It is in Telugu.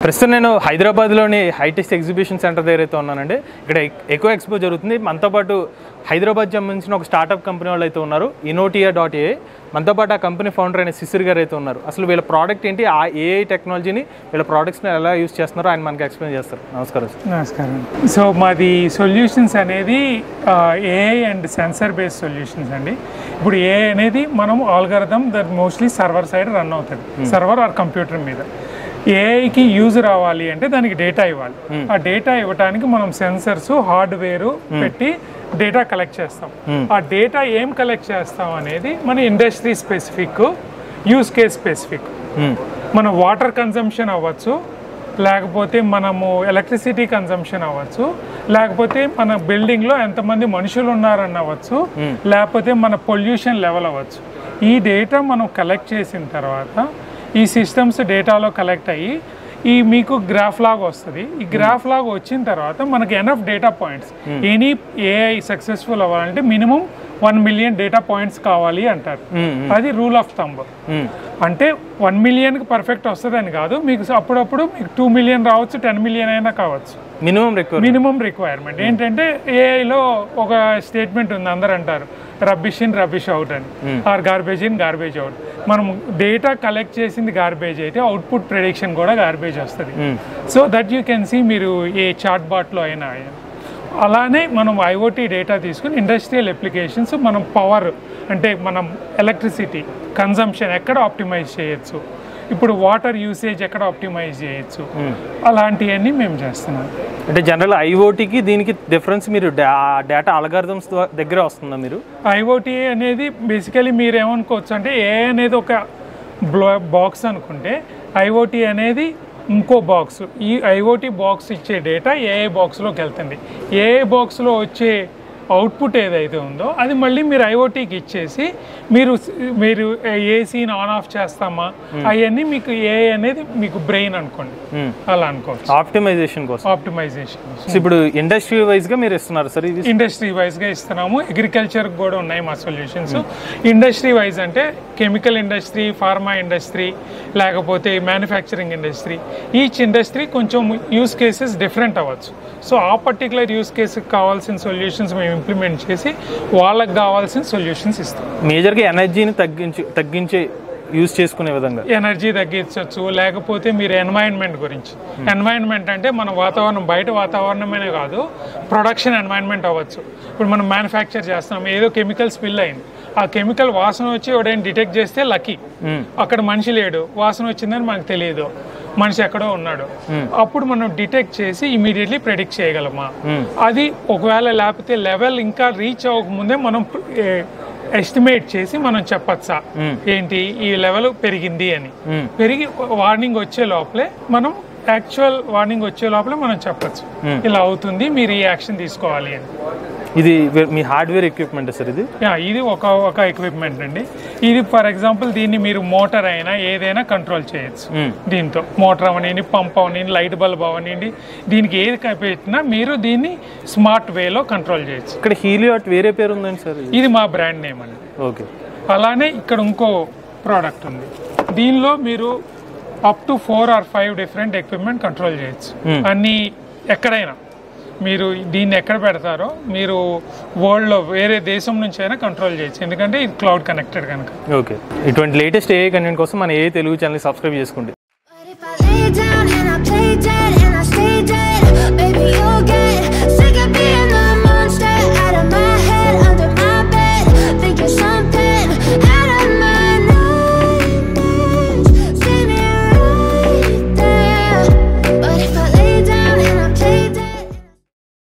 ప్రస్తుతం నేను హైదరాబాద్లోని హైటెక్స్ ఎగ్జిబిషన్ సెంటర్ దగ్గర అయితే ఉన్నానండి. ఇక్కడ ఎకో ఎక్స్పో జరుగుతుంది. మనతో పాటు హైదరాబాద్ సంబంధించిన ఒక స్టార్ట్అప్ కంపెనీ వాళ్ళు అయితే ఉన్నారు, Inotia.ai. మనతో పాటు ఆ కంపెనీ ఫౌండర్ అయిన శిశిర్ గారు అయితే ఉన్నారు. అసలు వీళ్ళ ప్రోడక్ట్ ఏంటి, ఆ ఏఐ టెక్నాలజీని వీళ్ళ ప్రోడక్ట్స్ని ఎలా యూస్ చేస్తున్నారో ఆయన మనకి ఎక్స్ప్లెయిన్ చేస్తారు. నమస్కారం. నమస్కారం. సో మాది సొల్యూషన్స్ అనేది AI and sensor based solutions అండి. ఇప్పుడు ఏఐ అనేది మనం algorithm that mostly server side run అవుతుంది, సర్వర్ ఆర్ కంప్యూటర్ మీద. ఏఐకి యూజ్ రావాలి అంటే దానికి డేటా ఇవ్వాలి. ఆ డేటా ఇవ్వడానికి మనం సెన్సర్స్ హార్డ్వేర్ పెట్టి డేటా కలెక్ట్ చేస్తాం. ఆ డేటా ఏం కలెక్ట్ చేస్తాం అనేది మన industry specific, use case specific. మన వాటర్ కన్జంప్షన్ అవ్వచ్చు, లేకపోతే మనము ఎలక్ట్రిసిటీ కన్జంప్షన్ అవ్వచ్చు, లేకపోతే మన బిల్డింగ్లో ఎంతమంది మనుషులు ఉన్నారని అవ్వచ్చు, లేకపోతే మన పొల్యూషన్ లెవెల్ అవ్వచ్చు. ఈ డేటా మనం కలెక్ట్ చేసిన తర్వాత ఈ సిస్టమ్స్ డేటాలో కలెక్ట్ అయ్యి మీకు గ్రాఫ్ లాగా వస్తుంది. ఈ గ్రాఫ్ లాగా వచ్చిన తర్వాత మనకి enough data points, any AI successful అవ్వాలంటే మినిమం 1 మిలియన్ డేటా పాయింట్స్ కావాలి అంటారు. అది రూల్ ఆఫ్ థంబ్. అంటే 1 మిలియన్కి పర్ఫెక్ట్ వస్తుందని కాదు, మీకు అప్పుడప్పుడు మీకు 2 మిలియన్ రావచ్చు, 10 మిలియన్ అయినా కావచ్చు. మినిమం రిక్వైర్మెంట్ ఏంటంటే ఏఐలో ఒక స్టేట్మెంట్ ఉంది, అందరు అంటారు రబ్బిష్ ఇన్ రబ్బిష్ అవుట్ అని, or garbage in garbage out. మనం డేటా కలెక్ట్ చేసింది గార్బేజ్ అయితే అవుట్పుట్ ప్రెడిక్షన్ కూడా గార్బేజ్ వస్తుంది. So that you can see మీరు ఏ చాట్ బాట్లో అయినా. అలానే మనం ఐఓటీ డేటా తీసుకుని ఇండస్ట్రియల్ అప్లికేషన్స్, మనం పవర్ అంటే మనం ఎలక్ట్రిసిటీ కన్జంప్షన్ ఎక్కడ ఆప్టిమైజ్ చేయొచ్చు, ఇప్పుడు వాటర్ యూసేజ్ ఎక్కడ ఆప్టిమైజ్ చేయొచ్చు, అలాంటివన్నీ మేము చేస్తున్నాం. అంటే జనరల్ ఐఓటీకి దీనికి డిఫరెన్స్ మీరు డేటా అల్గారిథమ్స్ దగ్గర వస్తుందా? మీరు ఐఓటీ అనేది బేసికలీ మీరు ఏమనుకోవచ్చు అంటే ఏ అనేది ఒక బాక్స్ అనుకుంటే, ఐఓటీ అనేది ఇంకో బాక్స్. ఈ ఐఓటీ బాక్స్ ఇచ్చే డేటా ఏఐ బాక్స్లోకి వెళ్తుంది. ఏఐ బాక్స్లో వచ్చే అవుట్పుట్ ఏదైతే ఉందో అది మళ్ళీ మీరు ఐఓటీకి ఇచ్చేసి మీరు ఏసీని ఆన్ ఆఫ్ చేస్తామా అవన్నీ మీకు ఏఐ అనేది మీకు బ్రెయిన్ అనుకోండి, అలా అనుకోవచ్చు. ఆప్టిమైజేషన్. ఇప్పుడు ఇండస్ట్రీ వైజ్ గా మీరు ఇస్తున్నారు సార్? ఇండస్ట్రీ వైజ్ గా ఇస్తున్నాము. అగ్రికల్చర్ కూడా ఉన్నాయి మా సొల్యూషన్స్. ఇండస్ట్రీ వైజ్ అంటే కెమికల్ ఇండస్ట్రీ, ఫార్మా ఇండస్ట్రీ, లేకపోతే మ్యానుఫ్యాక్చరింగ్ ఇండస్ట్రీ. ఈచ్ ఇండస్ట్రీ కొంచెం యూస్ కేసెస్ డిఫరెంట్ అవ్వచ్చు. సో ఆ పర్టికులర్ యూస్ కేసుకి కావాల్సిన సొల్యూషన్స్ మేము ఇంప్లిమెంట్ చేసి వాళ్ళకి కావాల్సిన సొల్యూషన్స్ ఇస్తాం. మేజర్గా ఎనర్జీని తగ్గించి యూజ్ చేసుకునే విధంగా ఎనర్జీ తగ్గించవచ్చు. లేకపోతే మీరు ఎన్వైరన్మెంట్ గురించి, ఎన్వైరన్మెంట్ అంటే మన వాతావరణం, బయట వాతావరణమే కాదు, ప్రొడక్షన్ ఎన్వైరన్మెంట్ అవ్వచ్చు. ఇప్పుడు మనం మ్యానుఫ్యాక్చర్ చేస్తాం, ఏదో కెమికల్ స్పిల్ అయింది, ఆ కెమికల్ వాసన వచ్చి ఎవడైనా డిటెక్ట్ చేస్తే లక్కీ, అక్కడ మనిషి లేడు, వాసన వచ్చిందని మనకు తెలియదు, మనిషి ఎక్కడో ఉన్నాడు. అప్పుడు మనం డిటెక్ట్ చేసి ఇమీడియట్లీ ప్రెడిక్ట్ చేయగలమా? అది ఒకవేళ లేకపోతే లెవెల్ ఇంకా రీచ్ అవ్వకముందే మనం ఎస్టిమేట్ చేసి మనం చెప్పచ్చా ఏంటి ఈ లెవెల్ పెరిగింది అని. పెరిగి వార్నింగ్ వచ్చే లోపలే మనం యాక్చువల్ వార్నింగ్ వచ్చే లోపలే మనం చెప్పచ్చు ఇలా అవుతుంది, మీరు ఈ యాక్షన్ తీసుకోవాలి అని. ఇది మీ హార్డ్వేర్ ఎక్విప్మెంట్ సార్? ఇది ఒక ఎక్విప్మెంట్ అండి. ఇది ఫర్ ఎగ్జాంపుల్ దీన్ని మీరు మోటార్ అయినా ఏదైనా కంట్రోల్ చేయొచ్చు. దీంతో మోటార్ అవనండి, పంప్ అవనండి, లైట్ బల్బ్ అవనండి, దీనికి ఏది పెట్టినా మీరు దీన్ని స్మార్ట్ వేలో కంట్రోల్ చేయొచ్చు. ఇక్కడ హీలియాట్ వేరే పేరు ఉందండి సార్? ఇది మా బ్రాండ్ నేమ్ అండి. ఓకే. అలానే ఇక్కడ ఇంకో ప్రోడక్ట్ ఉంది, దీనిలో మీరు up to 4 or 5 different equipment control చేయొచ్చు. అన్ని ఎక్కడైనా మీరు దీన్ని ఎక్కడ పెడతారో మీరు వరల్డ్లో వేరే దేశం నుంచి అయినా కంట్రోల్ చేయొచ్చు, ఎందుకంటే ఇది క్లౌడ్ కనెక్టెడ్ కనుక. ఓకే. ఇటువంటి లేటెస్ట్ ఏఐ కంటెంట్ కోసం మన ఏఐ తెలుగు ఛానల్ సబ్స్క్రైబ్ చేసుకోండి.